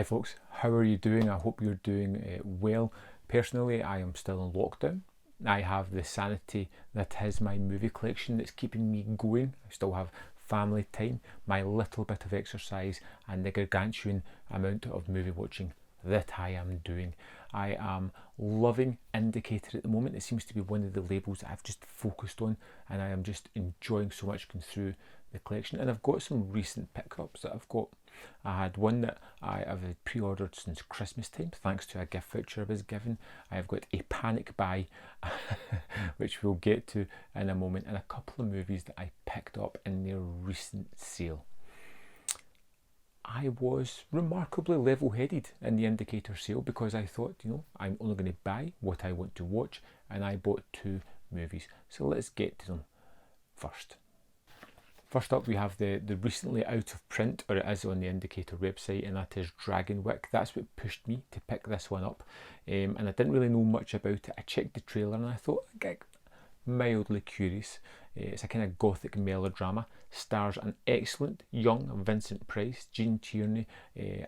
Hi folks, how are you doing? I hope you're doing well. Personally, I am still in lockdown. I have the sanity that is my movie collection that's keeping me going. I still have family time, my little bit of exercise, and the gargantuan amount of movie watching that I am doing. I am loving Indicator at the moment. It seems to be one of the labels that I've just focused on, and I am just enjoying so much going through the collection. And I've got some recent pickups that I've got. I had one that I have pre-ordered since Christmas time, thanks to a gift voucher I was given. I have got a panic buy, which we'll get to in a moment, and a couple of movies that I picked up in their recent sale. I was remarkably level-headed in the Indicator sale because I thought, I'm only going to buy what I want to watch, and I bought 2 movies. So let's get to them first. First up, we have the recently out of print, or it is on the Indicator website, and that is Dragonwyck. That's what pushed me to pick this one up, and I didn't really know much about it. I checked the trailer and I thought, okay, mildly curious. It's a kind of gothic melodrama. Stars an excellent young Vincent Price, Gene Tierney,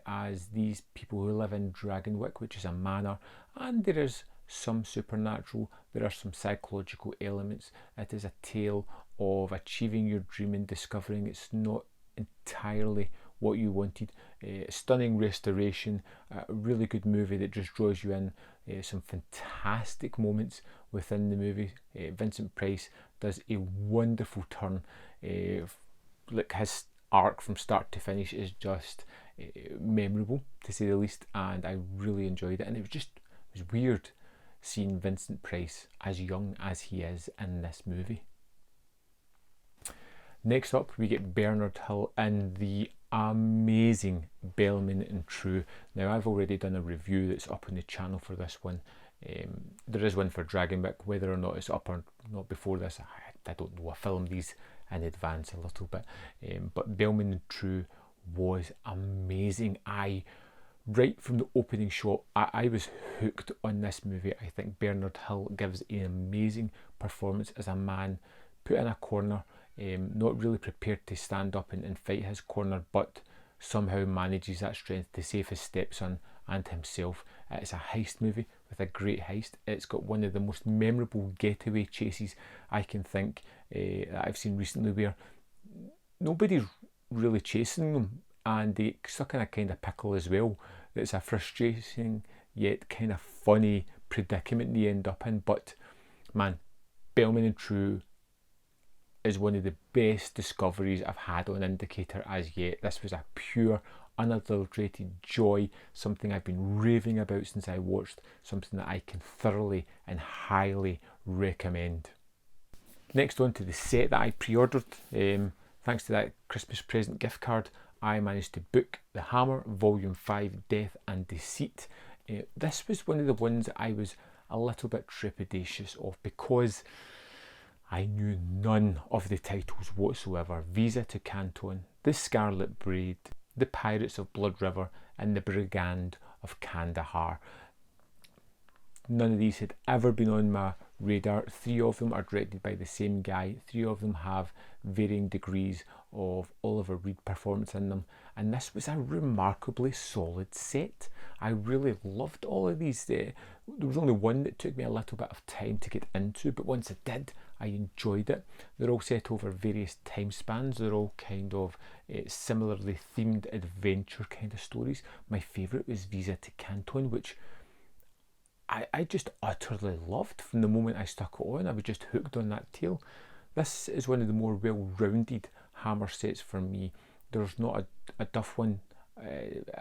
as these people who live in Dragonwyck, which is a manor, and there is some supernatural, there are some psychological elements. It is a tale of achieving your dream and discovering it's not entirely what you wanted. Stunning restoration, a really good movie that just draws you in. Some fantastic moments within the movie. Vincent Price does a wonderful turn. Like his arc from start to finish is just memorable, to say the least, and I really enjoyed it. And it was weird seeing Vincent Price as young as he is in this movie. Next up, we get Bernard Hill in the amazing Bellman True. Now, I've already done a review that's up on the channel for this one. There is one for Dragonwyck. Whether or not it's up or not before this, I don't know. I filmed these in advance a little bit. But Bellman True was amazing. Right from the opening shot, I was hooked on this movie. I think Bernard Hill gives an amazing performance as a man put in a corner, not really prepared to stand up and fight his corner, but somehow manages that strength to save his stepson and himself. It's a heist movie with a great heist. It's got one of the most memorable getaway chases I can think that I've seen recently, where nobody's really chasing them and they stuck in a kind of pickle as well. It's a frustrating yet kind of funny predicament they end up in. But man, Bellman True is one of the best discoveries I've had on Indicator as yet. This was a pure, unadulterated joy, something I've been raving about since I watched, something that I can thoroughly and highly recommend. Next on to the set that I pre-ordered. Thanks to that Christmas present gift card, I managed to book The Hammer, Volume 5, Death and Deceit. This was one of the ones I was a little bit trepidatious of because I knew none of the titles whatsoever. Visa to Canton, The Scarlet Braid, The Pirates of Blood River, and The Brigand of Kandahar. None of these had ever been on my radar. 3 of them are directed by the same guy. 3 of them have varying degrees of Oliver Reed performance in them, and this was a remarkably solid set. I really loved all of these. There was only one that took me a little bit of time to get into, but once I did, I enjoyed it. They're all set over various time spans. They're all kind of similarly themed adventure kind of stories. My favourite was Visa to Canton, which I just utterly loved from the moment I stuck it on. I was just hooked on that tale. This is one of the more well-rounded Hammer sets for me. There's not a duff one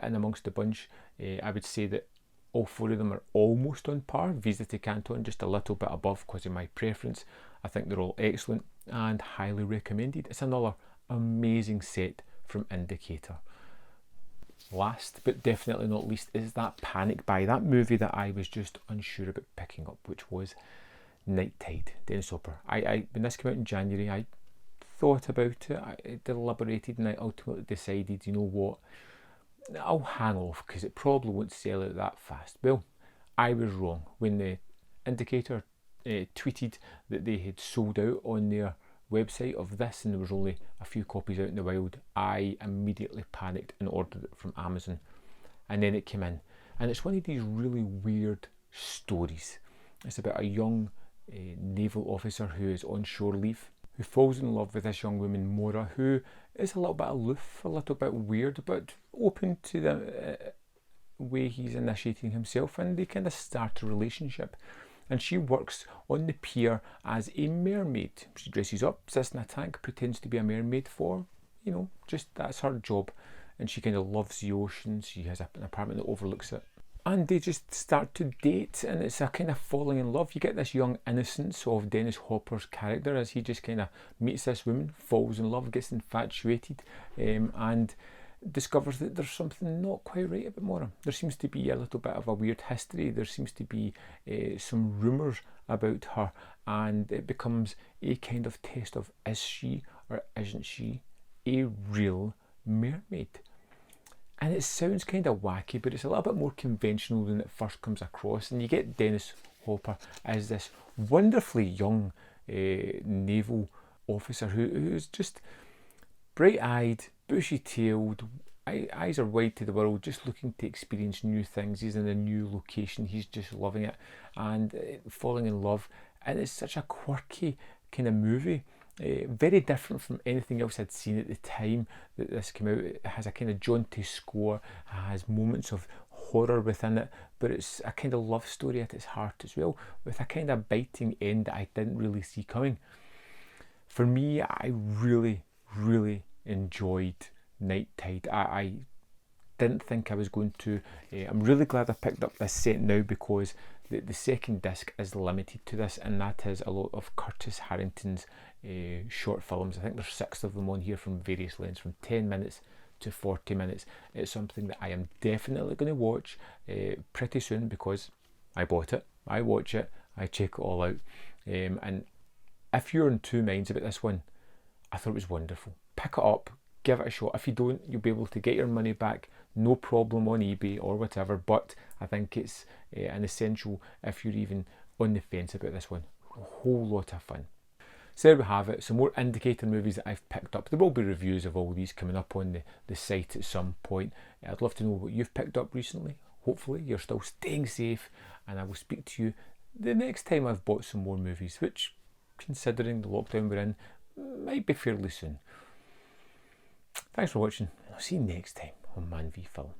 in amongst the bunch. I would say that all 4 of them are almost on par. Visa to Canton just a little bit above because of my preference. I think they're all excellent and highly recommended. It's another amazing set from Indicator. Last but definitely not least is that panic buy, that movie that I was just unsure about picking up, which was Night Tide, Dennis Hopper. When this came out in January, I thought about it, I deliberated, and I ultimately decided, you know what, I'll hang off because it probably won't sell out that fast. Well, I was wrong. When the Indicator tweeted that they had sold out on their website of this and there was only a few copies out in the wild, I immediately panicked and ordered it from Amazon. and then it came in. And it's one of these really weird stories. It's about a young naval officer who is on shore leave, who falls in love with this young woman, Mora, who is a little bit aloof, a little bit weird, but open to the way he's initiating himself, and they kind of start a relationship. And she works on the pier as a mermaid. She dresses up, sits in a tank, pretends to be a mermaid for, just that's her job. And she kind of loves the ocean. She has an apartment that overlooks it. And they just start to date, and it's a kind of falling in love. You get this young innocence of Dennis Hopper's character as he just kind of meets this woman, falls in love, gets infatuated, and discovers that there's something not quite right about Mora. There seems to be a little bit of a weird history. There seems to be some rumours about her, and it becomes a kind of test of, is she or isn't she a real mermaid? And it sounds kind of wacky, but it's a little bit more conventional than it first comes across. And you get Dennis Hopper as this wonderfully young naval officer who's just bright-eyed, bushy-tailed, eyes are wide to the world, just looking to experience new things. He's in a new location, he's just loving it and falling in love. And it's such a quirky kind of movie. Very different from anything else I'd seen at the time that this came out. It has a kind of jaunty score, has moments of horror within it, but it's a kind of love story at its heart as well, with a kind of biting end that I didn't really see coming. For me, I really, really enjoyed Night Tide. I didn't think I was going to. I'm really glad I picked up this set now, because the second disc is limited to this, and that is a lot of Curtis Harrington's short films. I think there's 6 of them on here from various lengths, from 10 minutes to 40 minutes. It's something that I am definitely going to watch pretty soon, because I bought it, I watch it, I check it all out. And if you're in two minds about this one, I thought it was wonderful. Pick it up, give it a shot. If you don't, you'll be able to get your money back, no problem, on eBay or whatever. But I think it's an essential if you're even on the fence about this one. A whole lot of fun. So there we have it, some more indicator movies that I've picked up. There will be reviews of all these coming up on the site at some point. I'd love to know what you've picked up recently. Hopefully you're still staying safe, and I will speak to you the next time I've bought some more movies, which, considering the lockdown we're in, might be fairly soon. Thanks for watching, and I'll see you next time on Man v Film.